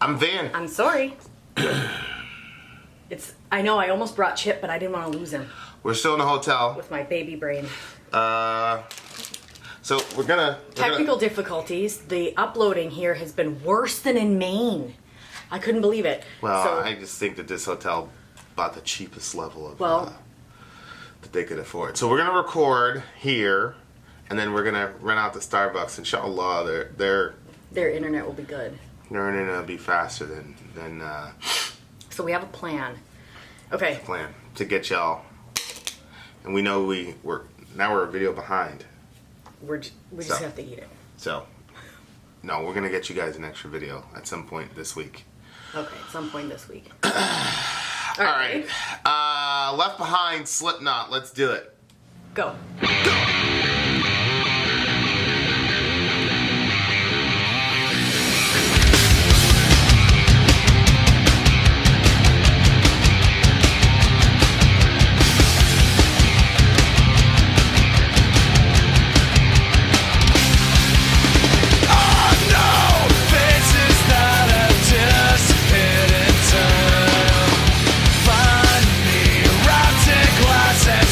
I'm Vin. I'm sorry. I know I almost brought Chip, but I didn't want to lose him We're still in the hotel. with my baby brain. So we're gonna... Technical difficulties. The uploading here has been worse than in Maine. I couldn't believe it. Well, So, I just think that this hotel bought the cheapest level of Well- that they could afford. So we're gonna record here, and then we're gonna run out to Starbucks. Inshallah, their their internet will be good. internet will be faster than So we have a plan. Okay. plan to get y'all. And we know we're a video behind. We just So. have to eat it. So no, we're gonna get you guys an extra video at some point this week. Okay, at some point this week. All right. Left Behind, Slipknot. Let's do it. Go.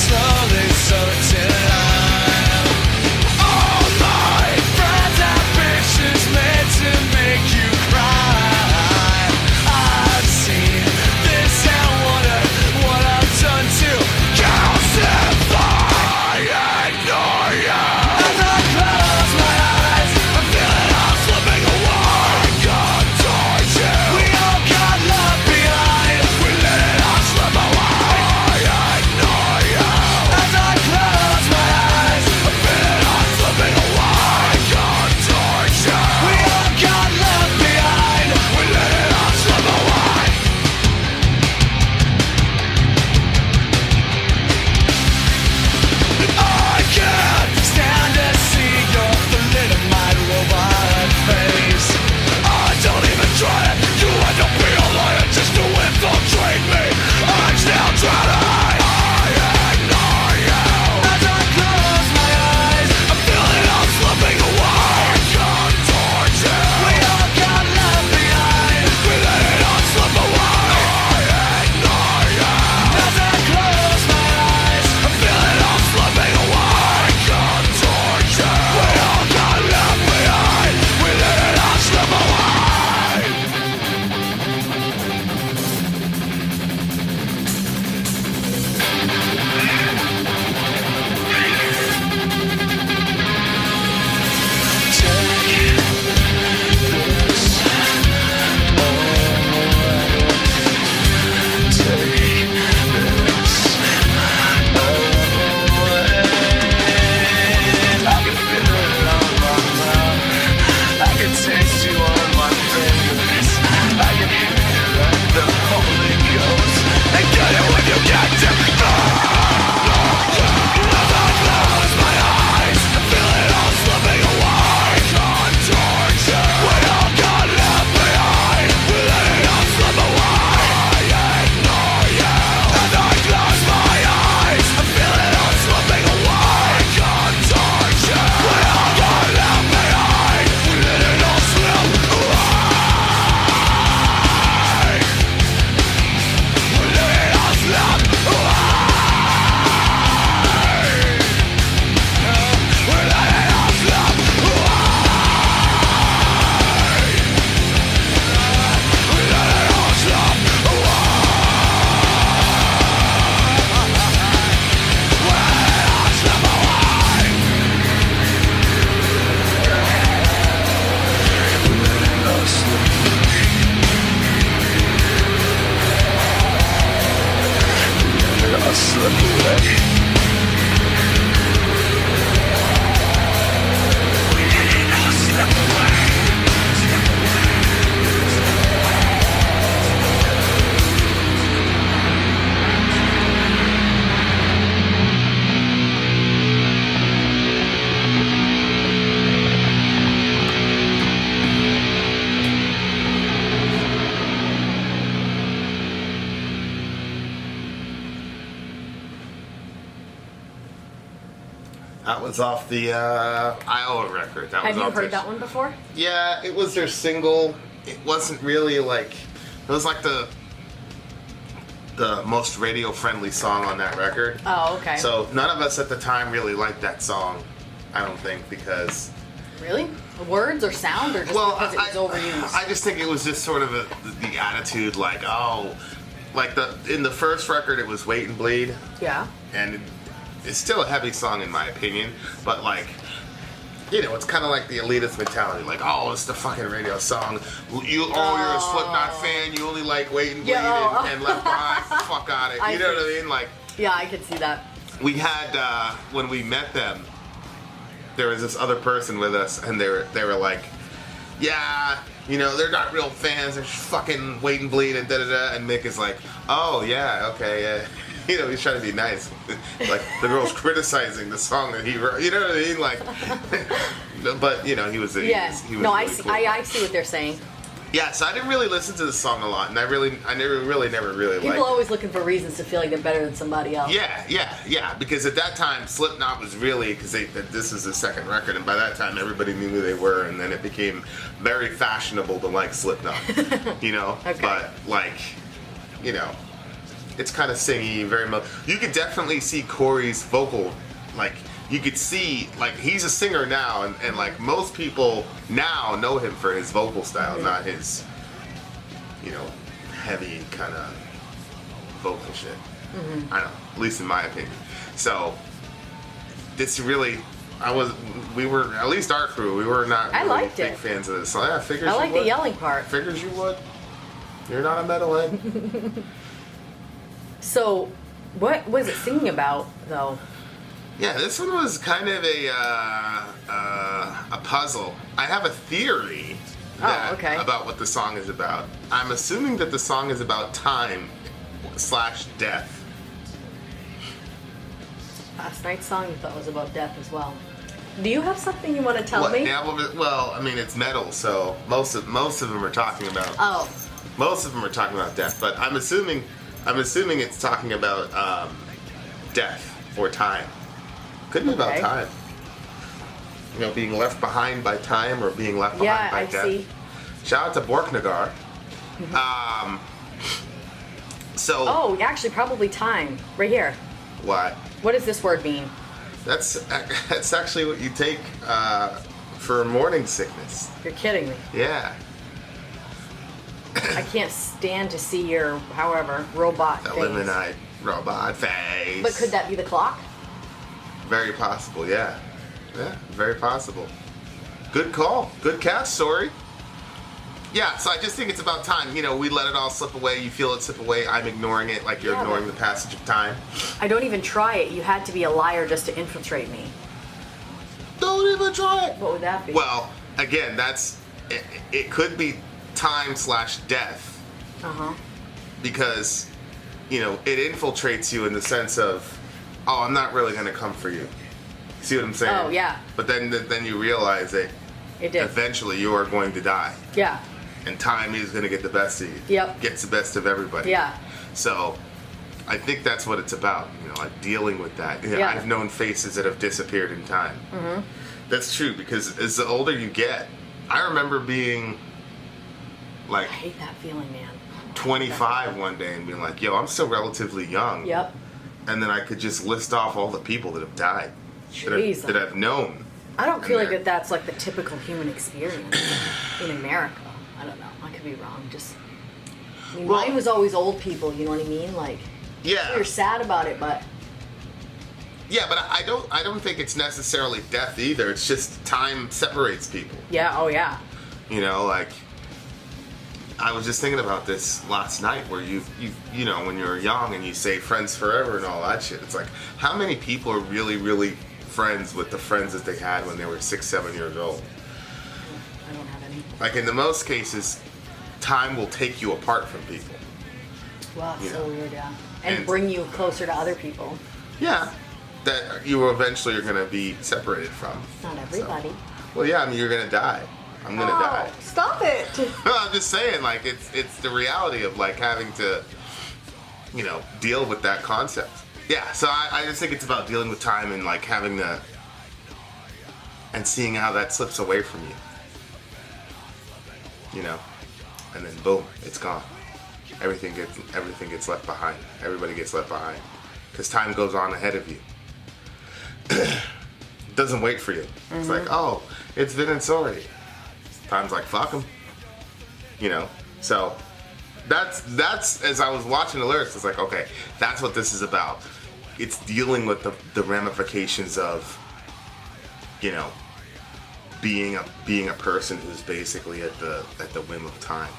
Slowly sort it out. was off the Iowa record. That Have was you off heard their- that one before? Yeah, it was their single. It wasn't really like, it was like the most radio friendly song on that record. Oh, okay. So none of us at the time really liked that song, I don't think, because Really? Words or sound or just because it was overused? I just think it was just sort of the attitude, like, oh, like in the first record it was Wait and Bleed, Yeah. and it's still a heavy song in my opinion, but like, you know, it's kind of like the elitist mentality, like, oh, it's the fucking radio song. You're a Slipknot fan, you only like Wait and Bleed and Left Behind, fuck on it. You know what I mean? Like, yeah, I could see that. we had when we met them, there was this other person with us, and they were like, yeah, you know, they're not real fans, they're just fucking Wait and Bleed and da da da. And Mick is like, oh yeah, okay, yeah. You know, he's trying to be nice. Like, the girl's criticizing the song that he wrote. You know what I mean? Like, but you know, he was. Yeah. He was No, really I see. cool. I see what they're saying. Yeah, so I didn't really listen to the song a lot, and I never really liked People it. always looking for reasons to feel like they're better than somebody else. Yeah. Because at that time, Slipknot was really, because this is the second record, and by that time everybody knew who they were, and then it became very fashionable to like Slipknot. You know, Okay. but like, you know, it's kind of singy, very much. You could definitely see Corey's vocal, like. You could see, like, he's a singer now, and like, most people now know him for his vocal style, not his, you know, heavy kind of vocal shit. I don't know, at least in my opinion. So, this really, we were, at least our crew, we were not I really liked big it. fans of this. So, yeah, figures I you like would. the yelling part. Figures you would. You're not a metalhead. So, what was it singing about, though? Yeah, this one was kind of a puzzle. I have a theory about what the song is about. I'm assuming that the song is about time/death. Last night's song you thought was about death as well. Do you have something you want to tell me? Yeah, well, I mean, it's metal, so most of them are talking about. Oh. Most of them are talking about death, but I'm assuming it's talking about death or time. Could be about time. You know, being left behind by time or being left behind by death. See. Shout out to Borknagar. So. Oh, actually, probably time. Right here. What? What does this word mean? That's actually what you take for morning sickness. You're kidding me. Yeah. I can't stand to see your, however, robot face. Eliminate robot face. But could that be the clock? Very possible, yeah. Yeah, very possible. Good call. Good catch, sorry. Yeah, so I just think it's about time. You know, we let it all slip away. You feel it slip away. I'm ignoring it like you're ignoring the passage of time. I don't even try it. You had to be a liar just to infiltrate me. Don't even try it. What would that be? Well, again, it could be time/death. Uh-huh. Because, you know, it infiltrates you in the sense of, oh, I'm not really going to come for you. See what I'm saying? Oh, yeah. But then you realize that It did. eventually you are going to die. Yeah. And time is going to get the best of you. Yep. Gets the best of everybody. Yeah. So, I think that's what it's about. You know, like dealing with that. You know, Yeah. I've known faces that have disappeared in time. Mm-hmm. That's true, because as the older you get, I remember being like I hate that feeling, man. 25 one day and being like, yo, I'm still relatively young. Yep. And then I could just list off all the people that have died. Jeez. That I've known. I don't feel like that's like the typical human experience in America. I don't know. I could be wrong. I mean, mine was always old people. You know what I mean? Like, yeah, you're sad about it, but yeah, but I don't think it's necessarily death either. It's just time separates people. yeah, oh yeah, You know, like I was just thinking about this last night, where you know, when you're young and you say friends forever and all that shit. It's like, how many people are really friends with the friends that they had when they were 6, 7 years old? I don't have any. Like, in the most cases, time will take you apart from people. Wow, it's You so know. weird, yeah. And And- bring you closer to other people. Yeah, that you eventually are going to be separated from. Not everybody. Well, yeah, I mean, you're going to die. I'm going to die. Stop it! I'm just saying, like, it's the reality of, like, having to, you know, deal with that concept. Yeah, so I just think it's about dealing with time and, like, having the and seeing how that slips away from you. You know, and then boom, it's gone. Everything gets left behind. Everybody gets left behind because time goes on ahead of you. It doesn't wait for you. It's like, oh, it's Vin and Sori. Time's like, fuck them. You know, so that's as I was watching the lyrics, it's like, okay, that's what this is about. It's dealing with the ramifications of, you know, being a person who's basically at the whim of time.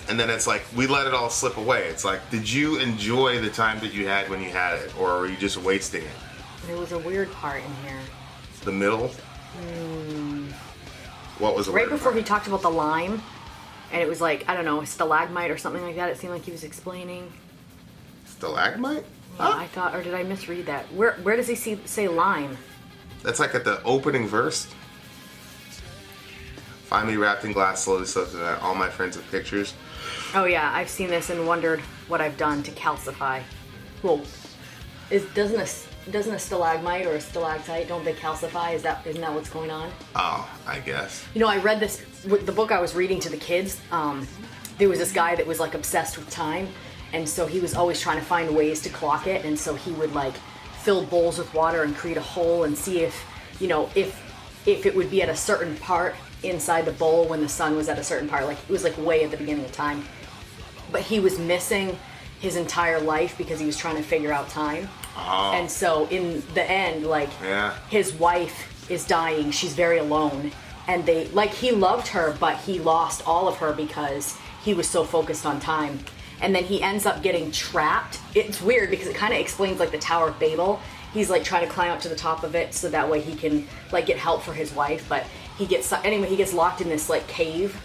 And then it's like, we let it all slip away. It's like, did you enjoy the time that you had when you had it, or were you just wasting it? There was a weird part in here. The middle? What was the right weird before part? he talked about the lime, and it was like, I don't know, a stalagmite or something like that. It seemed like he was explaining. Stalagmite? Yeah, Huh? I thought, or did I misread that? Where does he say lime? That's like at the opening verse. Find me wrapped in glass, slowly slips in all my friends with pictures. Oh yeah, I've seen this and wondered what I've done to calcify. Well, doesn't a stalagmite or a stalactite, don't they calcify? Isn't that what's going on? Oh, I guess. You know, I read this, the book I was reading to the kids, there was this guy that was like obsessed with time, and so he was always trying to find ways to clock it, and so he would like fill bowls with water and create a hole and see if, you know, if it would be at a certain part inside the bowl when the sun was at a certain part, like it was like way at the beginning of time. But he was missing his entire life because he was trying to figure out time. Oh. And so in the end, like, Yeah. his wife is dying, she's very alone, and he loved her, but he lost all of her because he was so focused on time. And then he ends up getting trapped. It's weird because it kind of explains like the Tower of Babel. He's like trying to climb up to the top of it so that way he can like get help for his wife, but he gets locked in this like cave,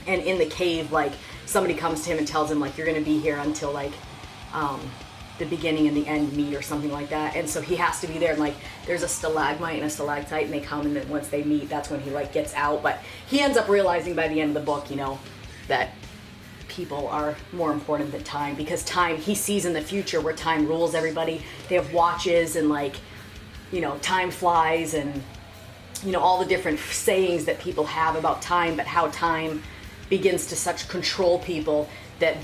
and in the cave, like, somebody comes to him and tells him like, you're gonna be here until like the beginning and the end meet or something like that. And so he has to be there, and like there's a stalagmite and a stalactite, and they come, and then once they meet, that's when he like gets out. But he ends up realizing by the end of the book, you know, that people are more important than time, because time, he sees in the future where time rules everybody. They have watches, and like, you know, time flies, and you know, all the different sayings that people have about time, but how time begins to such control people that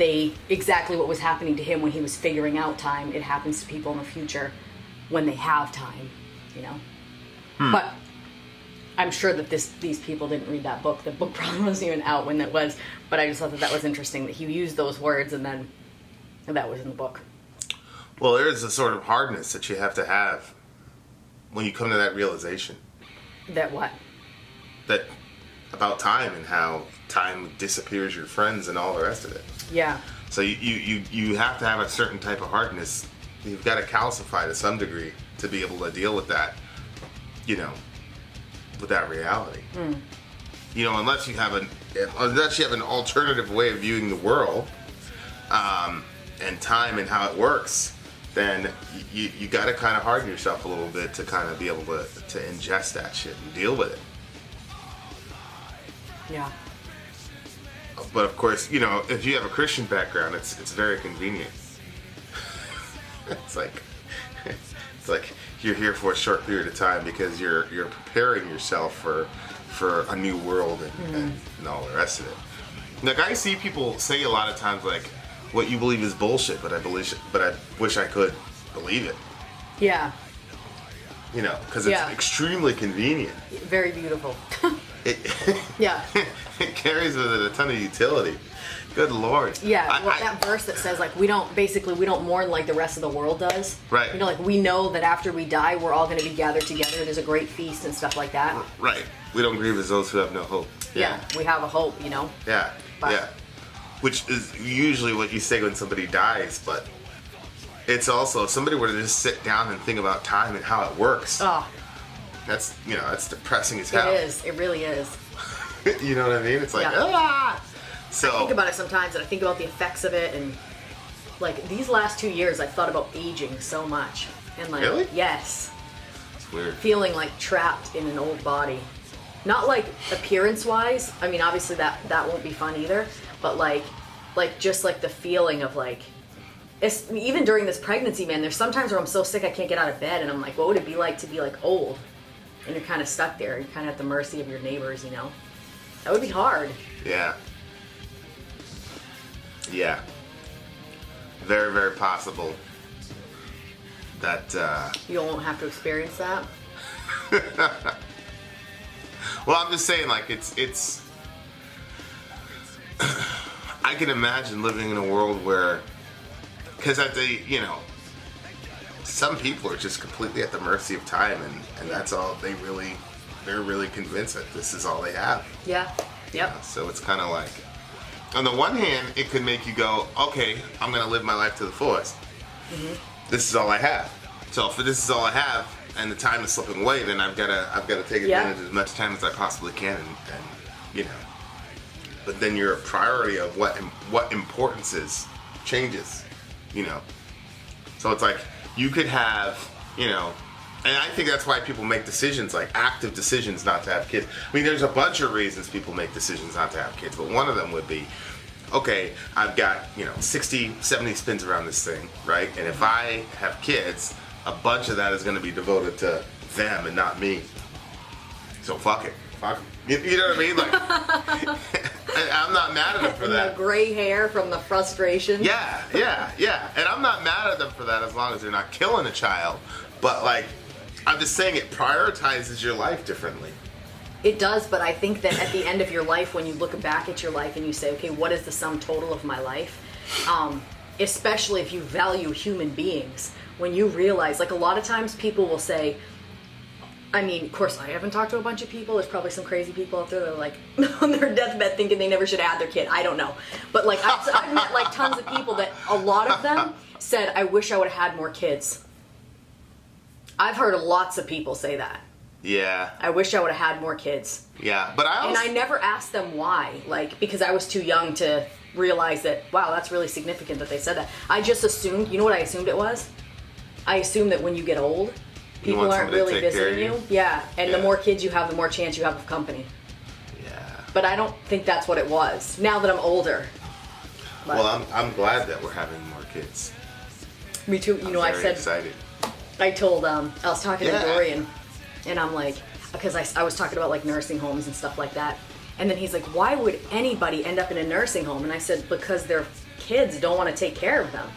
exactly what was happening to him when he was figuring out time, it happens to people in the future when they have time, you know. But I'm sure that these people didn't read that book. The book probably wasn't even out when that was, but I just thought that was interesting that he used those words, and then that was in the book. Well, there's a sort of hardness that you have to have when you come to that realization. That what? That about time and how time disappears your friends and all the rest of it. Yeah. So you have to have a certain type of hardness. You've got to calcify to some degree to be able to deal with that, you know, with that reality. You know, unless you have an alternative way of viewing the world, and time and how it works, then you got to kind of harden yourself a little bit to kind of be able to ingest that shit and deal with it. Yeah. But of course, you know, if you have a Christian background, it's very convenient. It's like you're here for a short period of time because you're preparing yourself for a new world and all the rest of it. Like, I see people say a lot of times, like, what you believe is bullshit, but I wish I could believe it. Yeah. You know, because it's extremely convenient. Very beautiful. Yeah. It carries with it a ton of utility. Good Lord. Yeah, that verse that says, like, we don't mourn like the rest of the world does. Right. You know, like, we know that after we die, we're all going to be gathered together. There's a great feast and stuff like that. Right. We don't grieve as those who have no hope. Yeah, we have a hope, you know? Yeah, yeah. Which is usually what you say when somebody dies, but it's also, if somebody were to just sit down and think about time and how it works, Oh, that's depressing as hell. it is. It really is. You know what I mean? It's like, Yeah. So, I think about it sometimes, and I think about the effects of it, and, like, these last 2 years, I've thought about aging so much. And, like, Really? Yes. it's weird. Feeling, like, trapped in an old body. Not, like, appearance-wise. I mean, obviously that won't be fun either. But, like just, like, the feeling of, like, even during this pregnancy, man, there's sometimes where I'm so sick I can't get out of bed, and I'm like, what would it be like to be like old? And you're kind of stuck there. You're kind of at the mercy of your neighbors, you know? That would be hard. Yeah. Yeah. Very, very possible that you won't have to experience that. Well, I'm just saying, like, it's I can imagine living in a world where, because some people are just completely at the mercy of time, and that's all they're really convinced that this is all they have. Yeah. Yep. So it's kind of like, on the one hand, it could make you go, okay, I'm gonna live my life to the fullest. Mm-hmm. This is all I have. So if this is all I have, and the time is slipping away, then I've got to take advantage of as much time as I possibly can, and you know. But then your priority of what importance is changes, you know. So it's like you could have, you know, and I think that's why people make decisions, like active decisions not to have kids. I mean, there's a bunch of reasons people make decisions not to have kids, but one of them would be, okay, I've got, 60, 70 spins around this thing, right? And if I have kids, a bunch of that is going to be devoted to them and not me. So fuck it. Fuck it. You know what I mean? Like, I'm not mad at them for that. The gray hair from the frustration. Yeah. And I'm not mad at them for that as long as they're not killing a child. But, like, I'm just saying it prioritizes your life differently. It does, but I think that at the end of your life, when you look back at your life and you say, okay, what is the sum total of my life? Especially if you value human beings, when you realize, like, a lot of times people will say, I mean, of course, I haven't talked to a bunch of people. There's probably some crazy people out there that are like on their deathbed thinking they never should have had their kid. I don't know. But like I've met like tons of people that a lot of them said, I wish I would have had more kids. I've heard lots of people say that. Yeah. I wish I would have had more kids. Yeah, but And I never asked them why, like, because I was too young to realize that, wow, that's really significant that they said that. I just assumed, you know what I assumed it was? I assumed that when you get old, people aren't really visiting you. Yeah, and the more kids you have, the more chance you have of company. Yeah. But I don't think that's what it was, now that I'm older. But well, I'm glad that we're having more kids. Me too. You know, I said, excited. I told, I was talking to Dorian, and I'm like, because I was talking about like nursing homes and stuff like that. And then he's like, why would anybody end up in a nursing home? And I said, because their kids don't want to take care of them.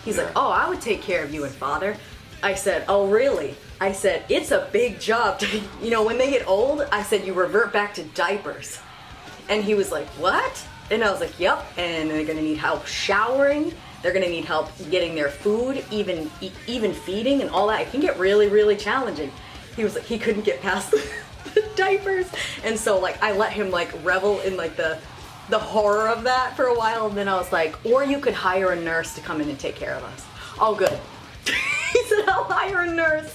He's like, oh, I would take care of you and father. I said, oh, really? I said, it's a big job to, when they get old, I said, you revert back to diapers. And he was like, what? And I was like, yep. And they're going to need help showering. They're going to need help getting their food, even feeding and all that. It can get really, really challenging. He was like, he couldn't get past the diapers. And so, like, I let him, like, revel in, like, the horror of that for a while. And then I was like, or you could hire a nurse to come in and take care of us. Oh, good. He said, I'll hire a nurse.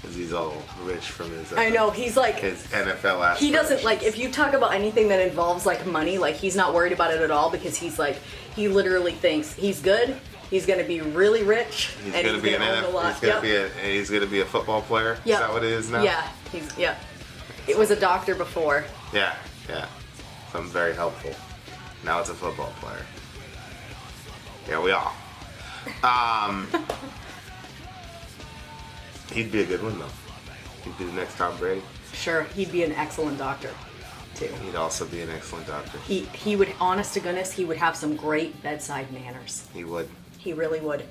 Because he's all rich from his... I know, he's like... his NFL aspirations. He doesn't, like, if you talk about anything that involves, like, money, like, he's not worried about it at all because he's, like, he literally thinks he's good, he's going to be really rich, he's and gonna he's be going to own a lot. He's going to be a football player? Yep. Is that what it is now? Yeah, It was a doctor before. Yeah. So I'm very helpful. Now it's a football player. Yeah, we are. He'd be a good one, though. He'd be the next Tom Brady. Sure, he'd be an excellent doctor, too. He'd also be an excellent doctor. He would, honest to goodness, he would have some great bedside manners. He would. He really would.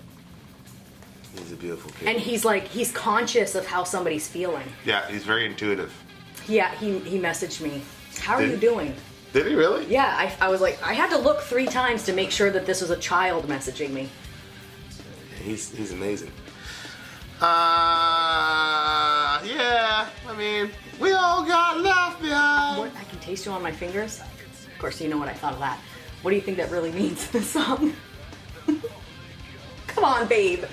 He's a beautiful kid. And he's conscious of how somebody's feeling. Yeah, he's very intuitive. Yeah, he messaged me, how are you doing? Did he really? Yeah, I was like, I had to look 3 times to make sure that this was a child messaging me. He's amazing. Yeah, I mean, we all got left behind. What, I can taste you on my fingers? Of course, you know what I thought of that. What do you think that really means in the song? Come on, babe.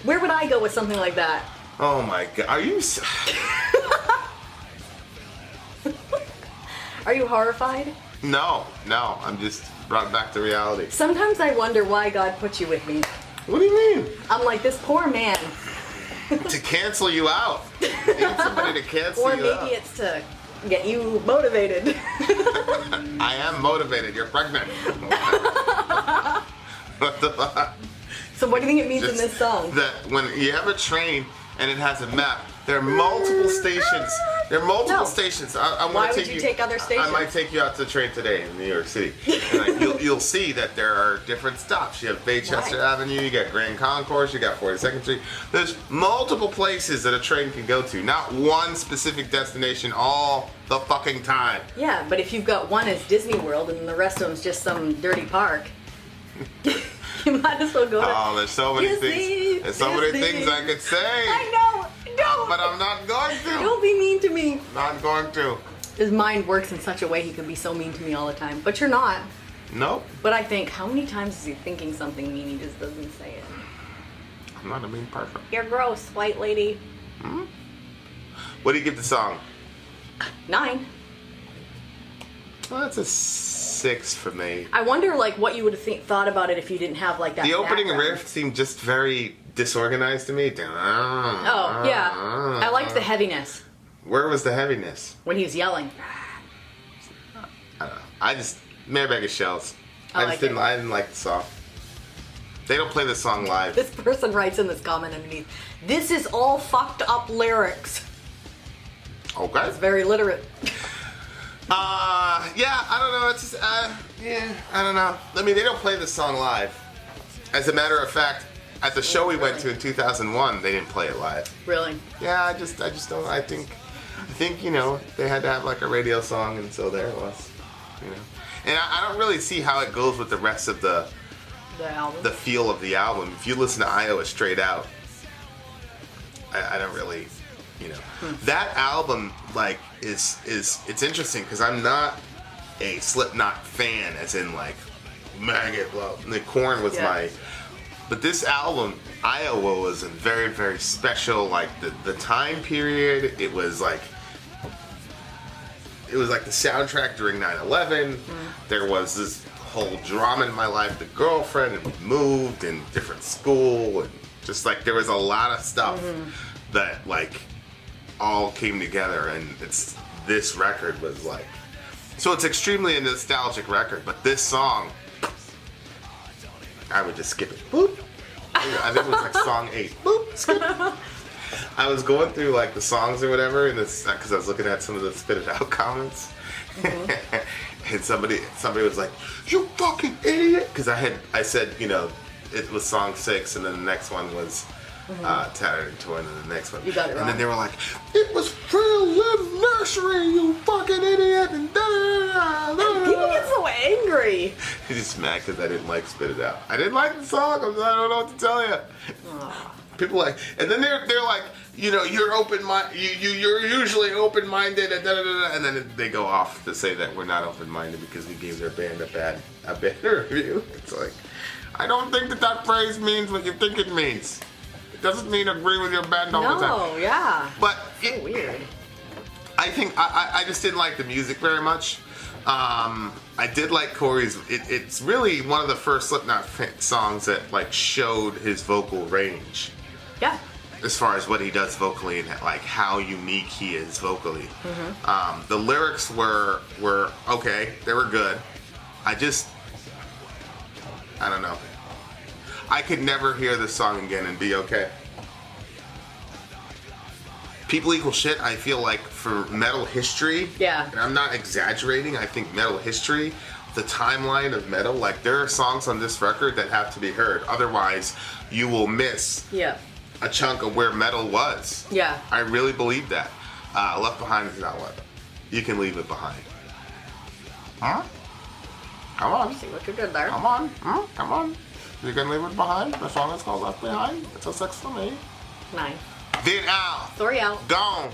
Where would I go with something like that? Oh my god, are you... Are you horrified? No, I'm just brought back to reality. Sometimes I wonder why God put you with me. What do you mean? I'm like, this poor man. To cancel you out. You need somebody to cancel you out. Or maybe it's to get you motivated. I am motivated. You're pregnant. What the fuck? So what do you think it means in this song? That when you have a train and it has a map, there are multiple stations. There are multiple stations. I'm Why gonna would take you take other stations? I might take you out to the train today in New York City. And you'll see that there are different stops. You have Baychester Avenue, you got Grand Concourse, you got 42nd Street. There's multiple places that a train can go to. Not one specific destination all the fucking time. Yeah, but if you've got one as Disney World and the rest of them's just some dirty park, you might as well go to... Oh, there's so many Disney, things. There's so many things I could say. I know. No. But I'm not going to. Don't be mean to me. Not going to. His mind works in such a way he can be so mean to me all the time. But you're not. Nope. But I think, how many times is he thinking something mean, he just doesn't say it? I'm not a mean person. You're gross, white lady. Hmm? What do you give the song? 9. Well, that's a 6 for me. I wonder, like, what you would have thought about it if you didn't have, like, that The opening background. riff seemed just very disorganized to me. Oh, yeah. I liked the heaviness Where was the heaviness? when he was yelling. I don't know. I just Mailbag of Shells. I I like didn't. it. I didn't like the song. They don't play the song live. This person writes in this comment underneath, this is all fucked up lyrics. Okay. It's very literate. Yeah. I don't know. It's just. Yeah. I don't know. I mean, they don't play the song live. As a matter of fact, at the show we went to in 2001, they didn't play it live. Really? Yeah, I just don't. I think, you know, they had to have like a radio song, and so there it was, you know. And I don't really see how it goes with the rest of the album. the feel of the album. If you listen to Iowa straight out, I don't really, you know, that album like is it's interesting because I'm not a Slipknot fan, as in like Maggot. Well, the Korn was my. But this album, Iowa, was a very, very special, like, the time period. It was like the soundtrack during 9/11. There was this whole drama in my life, the girlfriend, and we moved, and different school, and just, like, there was a lot of stuff that, like, all came together, and this record was, like... So it's extremely a nostalgic record, but this song... I would just skip it. Boop. I think it was like song 8. Boop. Skip. I was going through like the songs or whatever, and because I was looking at some of the Spit It Out comments, and somebody was like, "You fucking idiot!" Because I said, you know, it was song 6, and then the next one was Tattered and Torn, and the next one. You got it wrong. And then they were like, "It was Real Little Nursery, you fucking idiot!" And People get so angry. He's just mad because I didn't like Spit It Out. I didn't like the song. I don't know what to tell you. People like, and then they're like, you know, you're you're usually open-minded, and and then they go off to say that we're not open-minded because we gave their band a bad review. It's like, I don't think that phrase means what you think it means. It doesn't mean agree with your band all the time. No, yeah. But So weird. I think I just didn't like the music very much. I did like Corey's. It's really one of the first Slipknot songs that like showed his vocal range. Yeah. As far as what he does vocally and like how unique he is vocally. The lyrics were okay. They were good. I don't know. I could never hear this song again and be okay. People Equal Shit, I feel like for metal history, and I'm not exaggerating, I think metal history, the timeline of metal, like there are songs on this record that have to be heard. Otherwise, you will miss a chunk of where metal was. Yeah. I really believe that. Left Behind is not what. You can leave it behind. Huh? Come on. See what you did there. Come on. Come on. You can leave it behind. The song is called Left Behind. It's a 6 for me. 9. Vin out. Sori out. Gone.